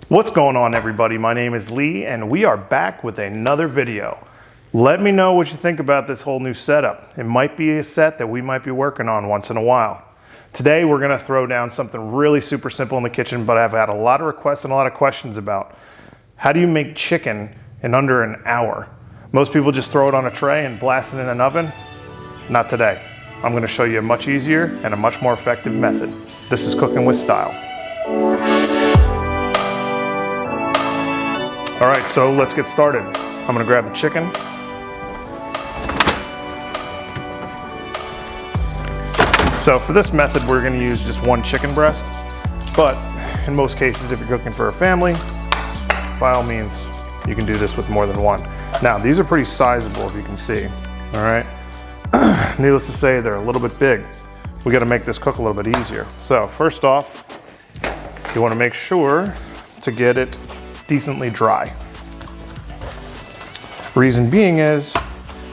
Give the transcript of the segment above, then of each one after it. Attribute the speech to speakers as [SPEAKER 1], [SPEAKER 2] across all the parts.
[SPEAKER 1] What's going on, everybody? My name is Lee and we are back with another video. Let me know what you think about this whole new setup. It might be a set that we might be working on once in a while. Today we're gonna throw down something really super simple in the kitchen, but I've had a lot of requests and a lot of questions about how do you make chicken in under an hour? Most people just throw it on a tray and blast it in an oven. Not today. I'm gonna show you a much easier and a much more effective method. This is Cooking with Style. All right, so let's get started. I'm gonna grab the chicken. So for this method, we're gonna use just one chicken breast, but in most cases, if you're cooking for a family, by all means, you can do this with more than one. Now, these are pretty sizable, if you can see, all right? Needless to say, they're a little bit big. We gotta make this cook a little bit easier. So first off, you wanna make sure to get it decently dry. Reason being is,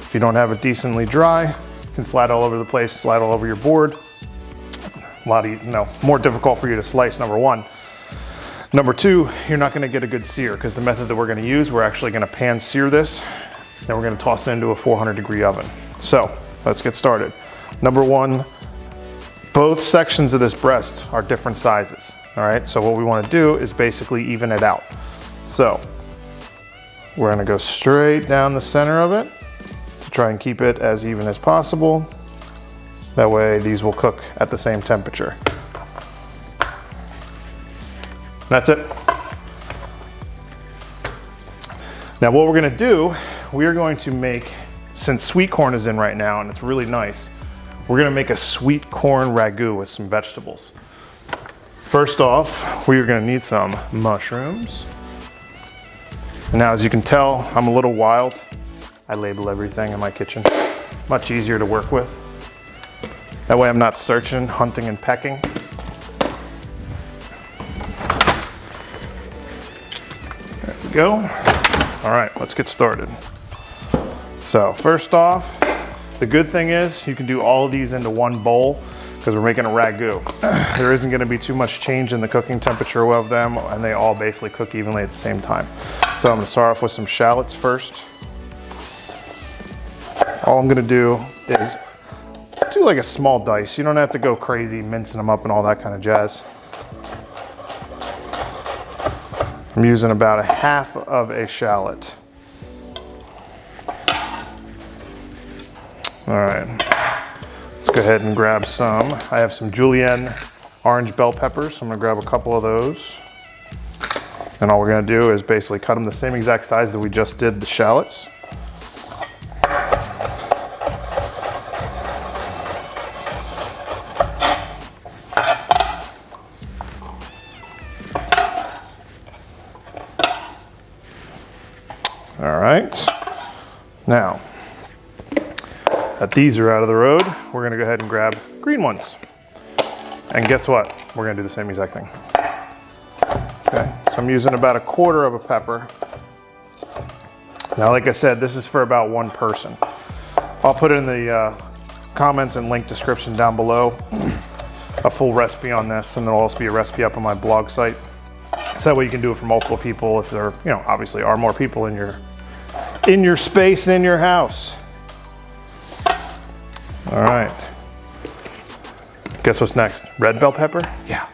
[SPEAKER 1] if you don't have it decently dry, it can slide all over the place, slide all over your board. More difficult for you to slice, number one. Number two, you're not gonna get a good sear because the method that we're gonna use, we're actually gonna pan sear this, then we're gonna toss it into a 400-degree oven. So let's get started. Number one, both sections of this breast are different sizes, all right? So what we wanna do is basically even it out. So we're gonna go straight down the center of it to try and keep it as even as possible. That way these will cook at the same temperature. That's it. Now what we're gonna do, we are going to make, since sweet corn is in right now and it's really nice, we're gonna make a sweet corn ragout with some vegetables. First off, we are gonna need some mushrooms. Now, as you can tell, I'm a little wild. I label everything in my kitchen. Much easier to work with. That way I'm not searching, hunting, and pecking. There we go. All right, let's get started. So first off, the good thing is you can do all of these into one bowl because we're making a ragout. There isn't gonna be too much change in the cooking temperature of them, and they all basically cook evenly at the same time. So I'm gonna start off with some shallots first. All I'm gonna do is do like a small dice. You don't have to go crazy mincing them up and all that kind of jazz. I'm using about a half of a shallot. All right, let's go ahead and grab some. I have some julienne orange bell peppers. So I'm gonna grab a couple of those. And all we're gonna do is basically cut them the same exact size that we just did the shallots. All right, now that these are out of the road, we're gonna go ahead and grab green ones. And guess what? We're gonna do the same exact thing. Okay, so I'm using about a quarter of a pepper. Now, like I said, this is for about one person. I'll put it in the comments and link description down below, a full recipe on this, and there'll also be a recipe up on my blog site. So that way you can do it for multiple people if there, obviously are more people in your space, in your house. All right. Guess what's next? Red bell pepper? Yeah.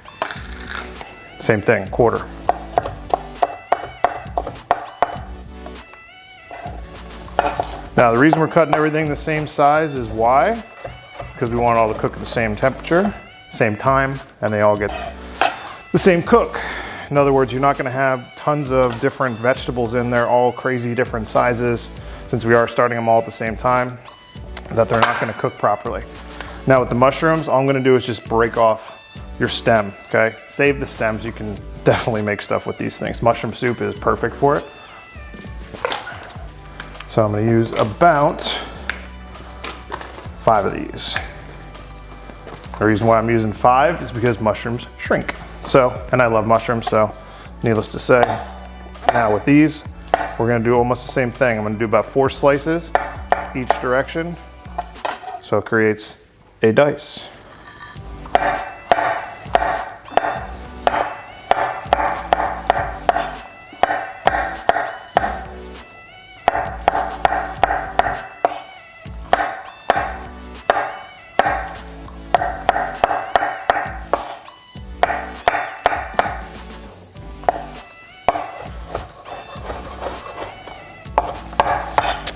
[SPEAKER 1] Same thing, quarter. Now the reason we're cutting everything the same size is why? Because we want it all to cook at the same temperature, same time, and they all get the same cook. In other words, you're not gonna have tons of different vegetables in there, all crazy different sizes, since we are starting them all at the same time, that they're not gonna cook properly. Now with the mushrooms, all I'm gonna do is just break off your stem, okay? Save the stems, you can definitely make stuff with these things. Mushroom soup is perfect for it. So I'm gonna use about 5 of these. The reason why I'm using 5 is because mushrooms shrink. So, and I love mushrooms, so needless to say. Now with these, we're gonna do almost the same thing. I'm gonna do about 4 slices each direction. So it creates a dice.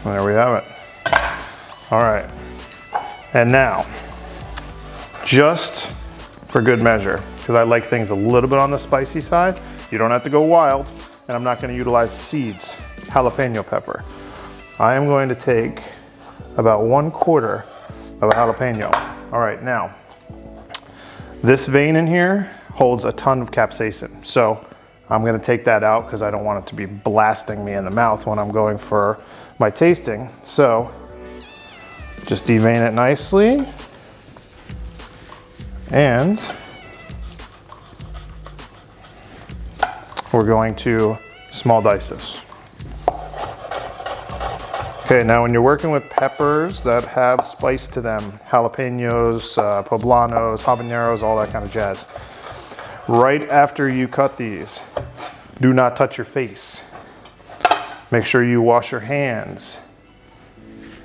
[SPEAKER 1] And there we have it. All right. And now, just for good measure, because I like things a little bit on the spicy side, you don't have to go wild, and I'm not going to utilize the seeds, jalapeno pepper. I am going to take about 1/4 of a jalapeno. All right, now, this vein in here holds a ton of capsaicin. So I'm gonna take that out because I don't want it to be blasting me in the mouth when I'm going for my tasting. So just devein it nicely. And we're going to small dice this. Okay, now when you're working with peppers that have spice to them, jalapenos, poblanos, habaneros, all that kind of jazz, right after you cut these, do not touch your face. Make sure you wash your hands,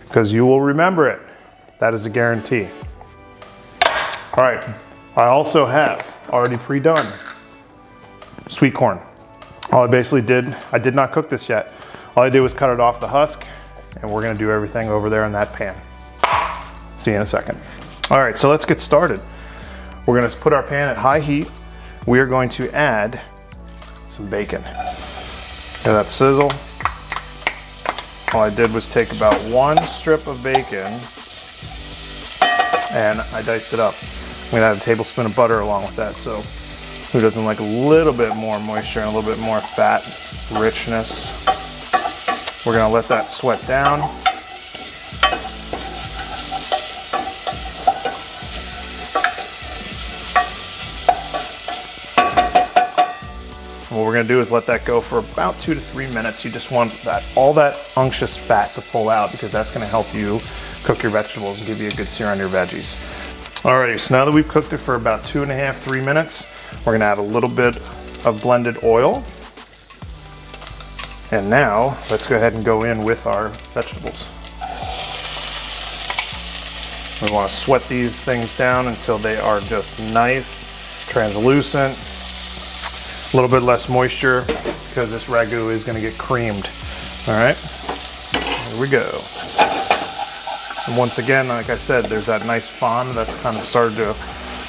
[SPEAKER 1] because you will remember it. That is a guarantee. All right, I also have already pre-done sweet corn. All I basically did, I did not cook this yet. All I did was cut it off the husk, and we're gonna do everything over there in that pan. See you in a second. All right, so let's get started. We're gonna put our pan at high heat. We are going to add some bacon. Hear that sizzle? All I did was take about 1 strip of bacon and I diced it up. I'm gonna add a tablespoon of butter along with that, so who doesn't like a little bit more moisture and a little bit more fat, richness. We're gonna let that sweat down. What we're gonna do is let that go for about 2 to 3 minutes. You just want all that unctuous fat to pull out, because that's gonna help you cook your vegetables and give you a good sear on your veggies. Alrighty, so now that we've cooked it for about 2.5 to 3 minutes, we're gonna add a little bit of blended oil. And now, let's go ahead and go in with our vegetables. We wanna sweat these things down until they are just nice, translucent, a little bit less moisture, because this ragu is gonna get creamed. All right, here we go. And once again, like I said, there's that nice fond that's kind of started to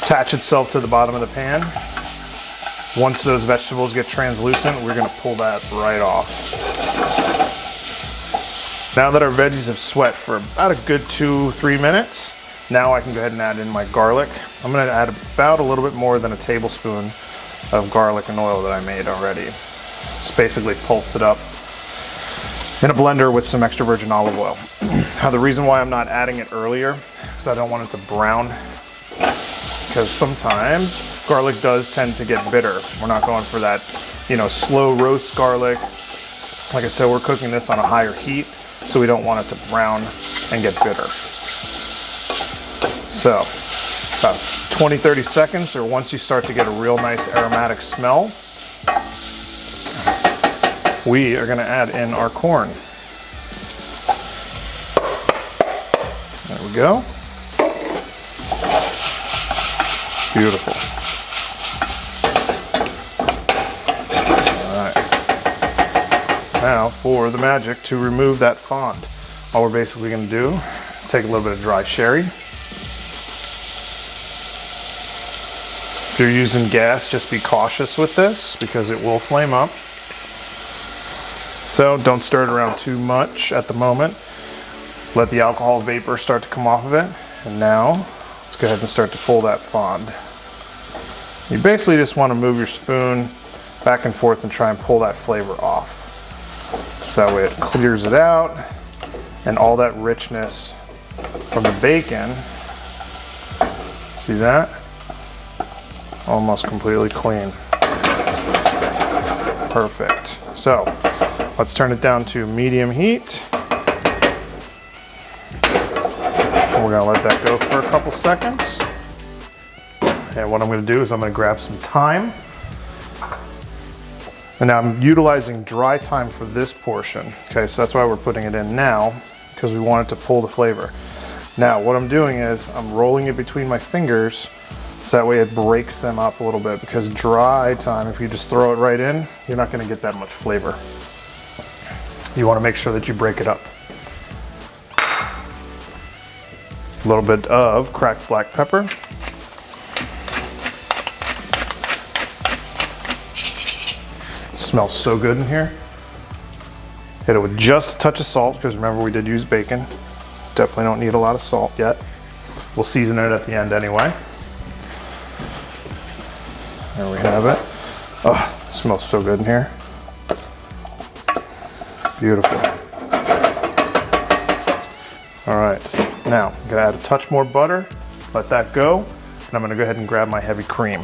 [SPEAKER 1] attach itself to the bottom of the pan. Once those vegetables get translucent, we're gonna pull that right off. Now that our veggies have sweat for about a good 2 to 3 minutes, now I can go ahead and add in my garlic. I'm gonna add about a little bit more than a tablespoon of garlic and oil that I made already. Just basically pulsed it up in a blender with some extra virgin olive oil. Now the reason why I'm not adding it earlier is I don't want it to brown, because sometimes garlic does tend to get bitter. We're not going for that, slow roast garlic. Like I said, we're cooking this on a higher heat, so we don't want it to brown and get bitter. So about 20, 30 seconds, or once you start to get a real nice aromatic smell, we are gonna add in our corn. There we go. Beautiful. All right. Now for the magic to remove that fond. All we're basically gonna do is take a little bit of dry sherry. If you're using gas, just be cautious with this because it will flame up. So don't stir it around too much at the moment. Let the alcohol vapor start to come off of it. And now, let's go ahead and start to pull that fond. You basically just want to move your spoon back and forth and try and pull that flavor off. So that way it clears it out, and all that richness from the bacon, see that? Almost completely clean. Perfect. So let's turn it down to medium heat. We're gonna let that go for a couple seconds. And what I'm gonna do is I'm gonna grab some thyme. And now I'm utilizing dry thyme for this portion. Okay, so that's why we're putting it in now, because we want it to pull the flavor. Now what I'm doing is I'm rolling it between my fingers, so that way it breaks them up a little bit, because dry thyme, if you just throw it right in, you're not gonna get that much flavor. You wanna make sure that you break it up. A little bit of cracked black pepper. Smells so good in here. Hit it with just a touch of salt, because remember we did use bacon. Definitely don't need a lot of salt yet. We'll season it at the end anyway. There we have it. Oh, it smells so good in here. Beautiful. All right, now I'm gonna add a touch more butter, let that go, and I'm gonna go ahead and grab my heavy cream.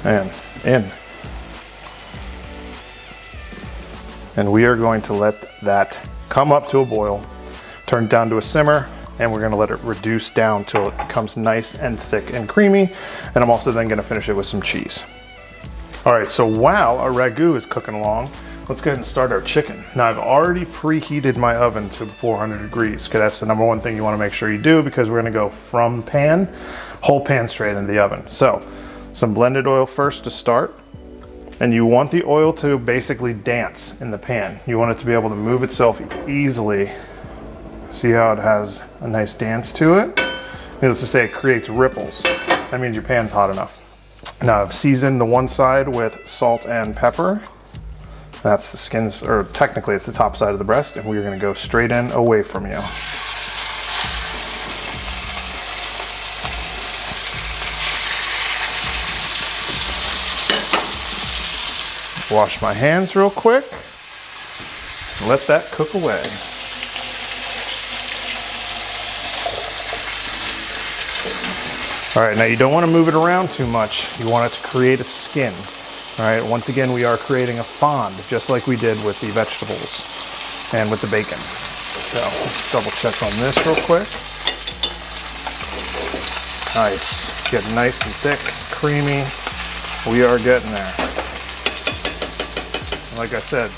[SPEAKER 1] And in. And we are going to let that come up to a boil, turn it down to a simmer, and we're gonna let it reduce down till it becomes nice and thick and creamy. And I'm also then gonna finish it with some cheese. All right, so while our ragu is cooking along, let's go ahead and start our chicken. Now I've already preheated my oven to 400 degrees, because that's the number one thing you wanna make sure you do, because we're gonna go from pan, whole pan straight into the oven. So some blended oil first to start. And you want the oil to basically dance in the pan. You want it to be able to move itself easily. See how it has a nice dance to it? Needless to say, it creates ripples. That means your pan's hot enough. Now I've seasoned the one side with salt and pepper. That's the skin, or technically it's the top side of the breast, and we're gonna go straight in away from you. Wash my hands real quick. Let that cook away. All right, now you don't want to move it around too much. You want it to create a skin. All right, once again, we are creating a fond, just like we did with the vegetables and with the bacon. So let's double check on this real quick. Nice, getting nice and thick, creamy. We are getting there. Like I said,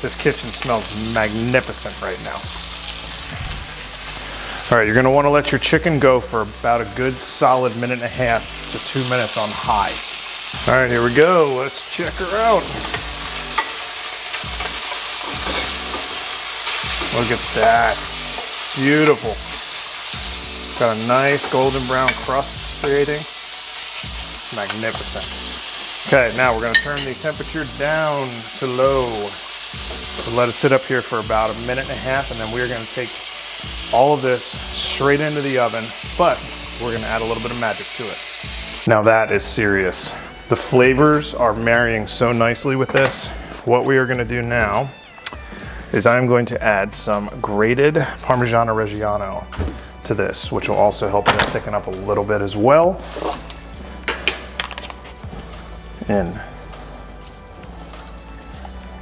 [SPEAKER 1] this kitchen smells magnificent right now. All right, you're gonna wanna let your chicken go for about a good solid minute and a half to 2 minutes on high. All right, here we go. Let's check her out. Look at that, beautiful. Got a nice golden brown crust creating. Magnificent. Okay, now we're gonna turn the temperature down to low. So let it sit up here for about a minute and a half, and then we're gonna take all of this straight into the oven, but we're gonna add a little bit of magic to it. Now that is serious. The flavors are marrying so nicely with this. What we are gonna do now is I'm going to add some grated Parmigiano Reggiano to this, which will also help it thicken up a little bit as well. In.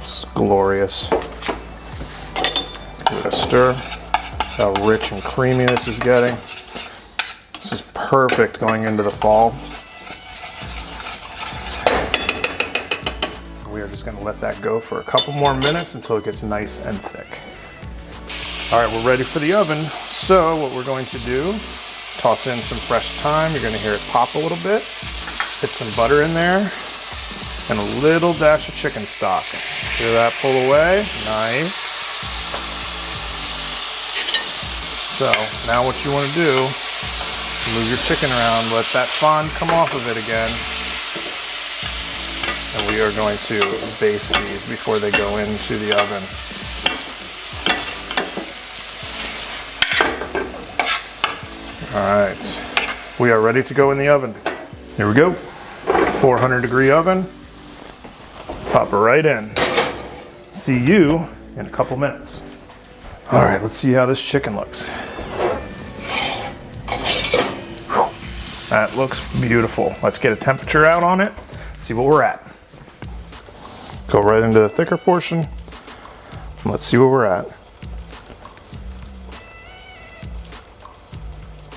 [SPEAKER 1] It's glorious. Give it a stir. How rich and creamy this is getting. This is perfect going into the fall. We are just going to let that go for a couple more minutes until it gets nice and thick. All right, we're ready for the oven. So what we're going to do, toss in some fresh thyme. You're going to hear it pop a little bit. Put some butter in there. And a little dash of chicken stock. Hear that pull away? Nice. So now what you want to do, move your chicken around, let that fond come off of it again. And we are going to baste these before they go into the oven. All right, we are ready to go in the oven. Here we go, 400 degree oven. Pop it right in. See you in a couple minutes. All right, let's see how this chicken looks. Whew. That looks beautiful. Let's get a temperature out on it, see what we're at. Go right into the thicker portion. Let's see where we're at.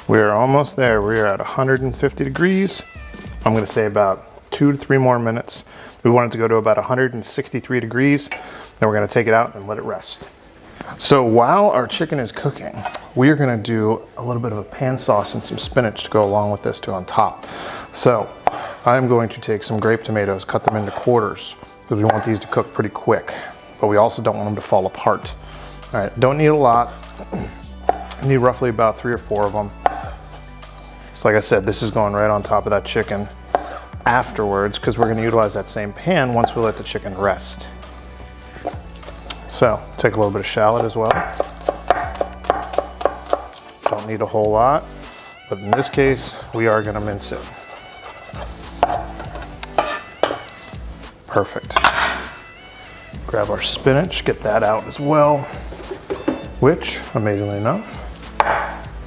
[SPEAKER 1] We are almost there. We are at 150 degrees. I'm gonna say about 2 to 3 more minutes. We want it to go to about 163 degrees. Then we're gonna take it out and let it rest. So while our chicken is cooking, we are gonna do a little bit of a pan sauce and some spinach to go along with this too on top. So I'm going to take some grape tomatoes, cut them into quarters. because we want these to cook pretty quick, but we also don't want them to fall apart. All right, don't need a lot. I need roughly about 3 or 4 of them. So like I said, this is going right on top of that chicken afterwards because we're going to utilize that same pan once we let the chicken rest. So take a little bit of shallot as well. Don't need a whole lot, but in this case, we are going to mince it. Perfect. Grab our spinach, get that out as well, which, amazingly enough,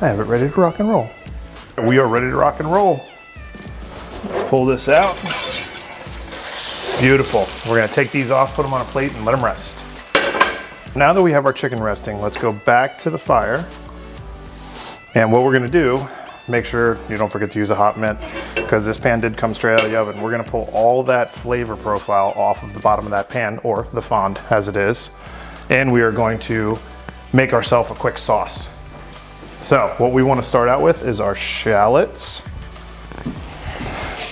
[SPEAKER 1] I have it ready to rock and roll. We are ready to rock and roll. Let's pull this out. Beautiful. We're gonna take these off, put them on a plate, and let them rest. Now that we have our chicken resting, let's go back to the fire. And what we're gonna do, make sure you don't forget to use a hot mitt, because this pan did come straight out of the oven. We're gonna pull all that flavor profile off of the bottom of that pan, or the fond as it is. And we are going to make ourselves a quick sauce. So what we want to start out with is our shallots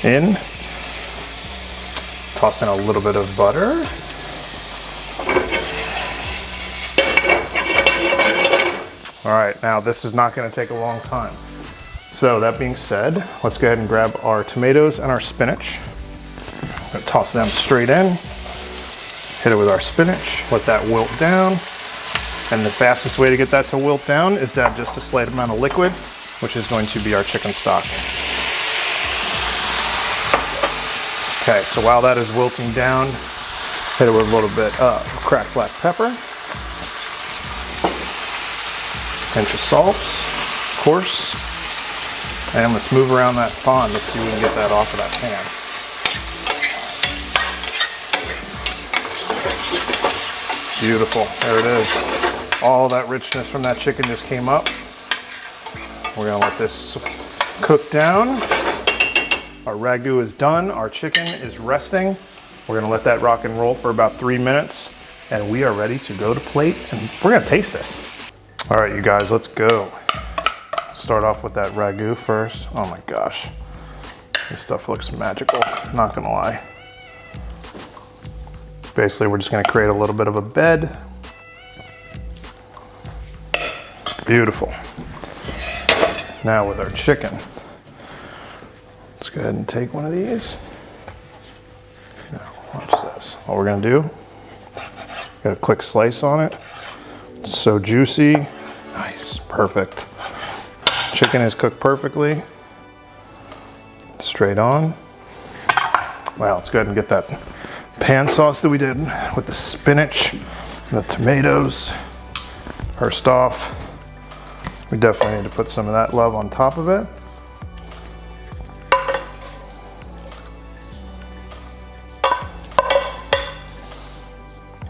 [SPEAKER 1] in. Toss in a little bit of butter. All right, now this is not going to take a long time. So that being said, let's go ahead and grab our tomatoes and our spinach. I'm going to toss them straight in. Hit it with our spinach, let that wilt down. And the fastest way to get that to wilt down is to add just a slight amount of liquid, which is going to be our chicken stock. Okay, so while that is wilting down, hit it with a little bit of cracked black pepper, pinch of salt, of course, and let's move around that fond. Let's see if we can get that off of that pan. Beautiful, there it is. All that richness from that chicken just came up. We're gonna let this cook down. Our ragu is done, our chicken is resting. We're gonna let that rock and roll for about 3 minutes, and we are ready to go to plate, and we're gonna taste this. All right, you guys, let's go. Start off with that ragu first. Oh my gosh, this stuff looks magical, not gonna lie. Basically, we're just gonna create a little bit of a bed. Beautiful. Now with our chicken, let's go ahead and take one of these. Now, watch this. All we're gonna do, got a quick slice on it. It's so juicy. Nice, perfect. Chicken is cooked perfectly. Straight on. Wow, let's go ahead and get that pan sauce that we did with the spinach, the tomatoes. First off, we definitely need to put some of that love on top of it.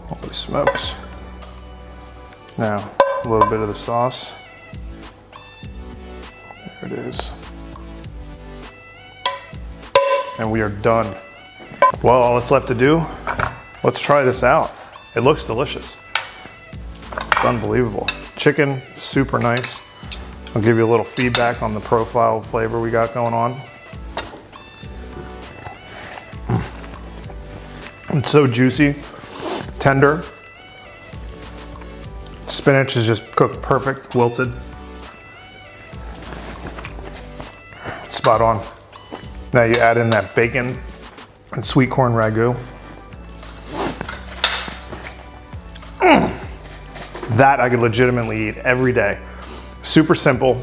[SPEAKER 1] Holy smokes. Now, a little bit of the sauce. There it is. And we are done. Well, all that's left to do, let's try this out. It looks delicious. It's unbelievable. Chicken, super nice. I'll give you a little feedback on the profile flavor we got going on. It's so juicy, tender. Spinach is just cooked perfect, wilted. Spot on. Now you add in that bacon and sweet corn ragu. That I could legitimately eat every day. Super simple.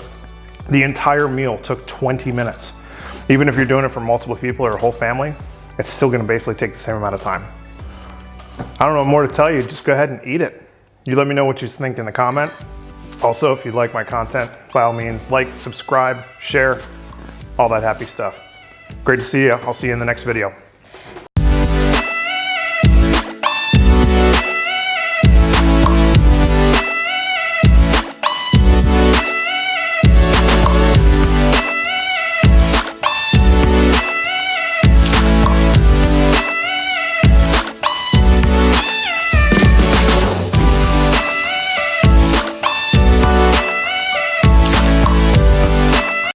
[SPEAKER 1] The entire meal took 20 minutes. Even if you're doing it for multiple people or a whole family, it's still gonna basically take the same amount of time. I don't know more to tell you, just go ahead and eat it. You let me know what you think in the comment. Also, if you like my content, by all means, like, subscribe, share, all that happy stuff. Great to see you. I'll see you in the next video.